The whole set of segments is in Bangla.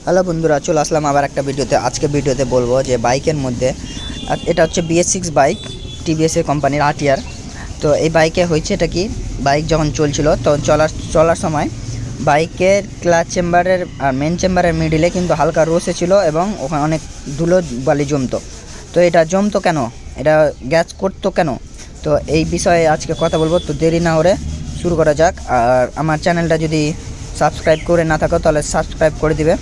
হ্যালো বন্ধুরা, চলে আসলাম আবার একটা ভিডিওতে। আজকে ভিডিওতে বলবো যে বাইকের মধ্যে এটা হচ্ছে BS6 বাইক, TVS এর কোম্পানির RTR। তো এই বাইকে হয়েছে এটা কি, বাইক যখন চলছিল তো চলার সময় বাইকের ক্লাচ চেম্বারের আর মেন চেম্বারের মিডিলে কিন্তু হালকা রোসে ছিল এবং ওখানে অনেক ধুলো বালি জমতো। তো এটা জমতো কেন, এটা গ্যাস করতো কেন, তো এই বিষয়ে আজকে কথা বলবো। তো দেরি না করে শুরু করা যাক। আর আমার চ্যানেলটা যদি সাবস্ক্রাইব করে না থাকো তাহলে সাবস্ক্রাইব করে দিবে।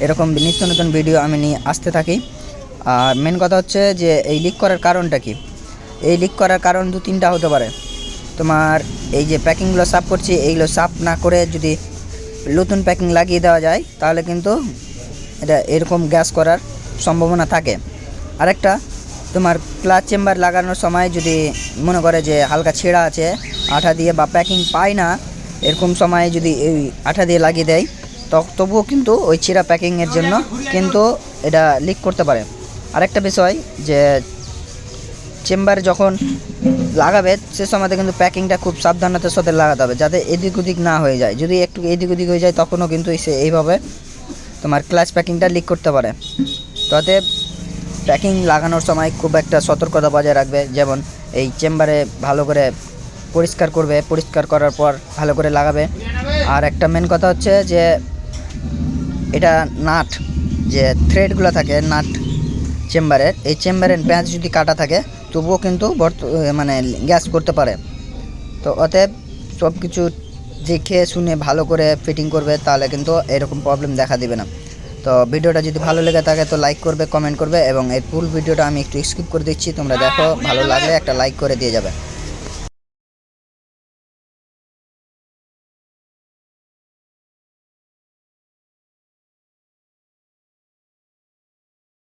এরকম নিত্য নতুন ভিডিও আমি নিয়ে আসতে থাকি। আর মেন কথা হচ্ছে যে এই লিক করার কারণটা কি। এই লিক করার কারণ দু তিনটা হতে পারে। তোমার এই যে প্যাকিংগুলো সাফ করছি, এইগুলো সাফ না করে যদি নতুন প্যাকিং লাগিয়ে দেওয়া যায় তাহলে কিন্তু এটা এরকম গ্যাস করার সম্ভাবনা থাকে। আরেকটা, তোমার ক্লাচ চেম্বার লাগানোর সময় যদি মনে করে যে হালকা ছেঁড়া আছে আঠা দিয়ে বা প্যাকিং পায় না, এরকম সময় যদি এই আঠা দিয়ে লাগিয়ে দেয় তবুও কিন্তু ওই ছেঁড়া প্যাকিংয়ের জন্য কিন্তু এটা লিক করতে পারে। আরেকটা বিষয় যে চেম্বারে যখন লাগাবে সে সময়তে কিন্তু প্যাকিংটা খুব সাবধানতার সাথে লাগাতে হবে যাতে এদিক ওদিক না হয়ে যায়। যদি একটু এদিক ওদিক হয়ে যায় তখনও কিন্তু সে এইভাবে তোমার ক্লাচ প্যাকিংটা লিক করতে পারে। তাতে প্যাকিং লাগানোর সময় খুব একটা সতর্কতা বজায় রাখবে, যেমন এই চেম্বারে ভালো করে পরিষ্কার করবে, পরিষ্কার করার পর ভালো করে লাগাবে। আর একটা মেন কথা হচ্ছে যে এটা নাট যে থ্রেডগুলো থাকে নাট চেম্বারের, এই চেম্বারের প্যাঁচ যদি কাটা থাকে তবুও কিন্তু মানে গ্যাস করতে পারে। তো অতএব সব কিছু দেখে শুনে ভালো করে ফিটিং করবে, তাহলে কিন্তু এরকম প্রবলেম দেখা দিবে না। তো ভিডিওটা যদি ভালো লেগে থাকে তো লাইক করবে, কমেন্ট করবে, এবং এই ফুল ভিডিওটা আমি একটু স্কিপ করে দিচ্ছি, তোমরা দেখো, ভালো লাগলে একটা লাইক করে দিয়ে যাবে।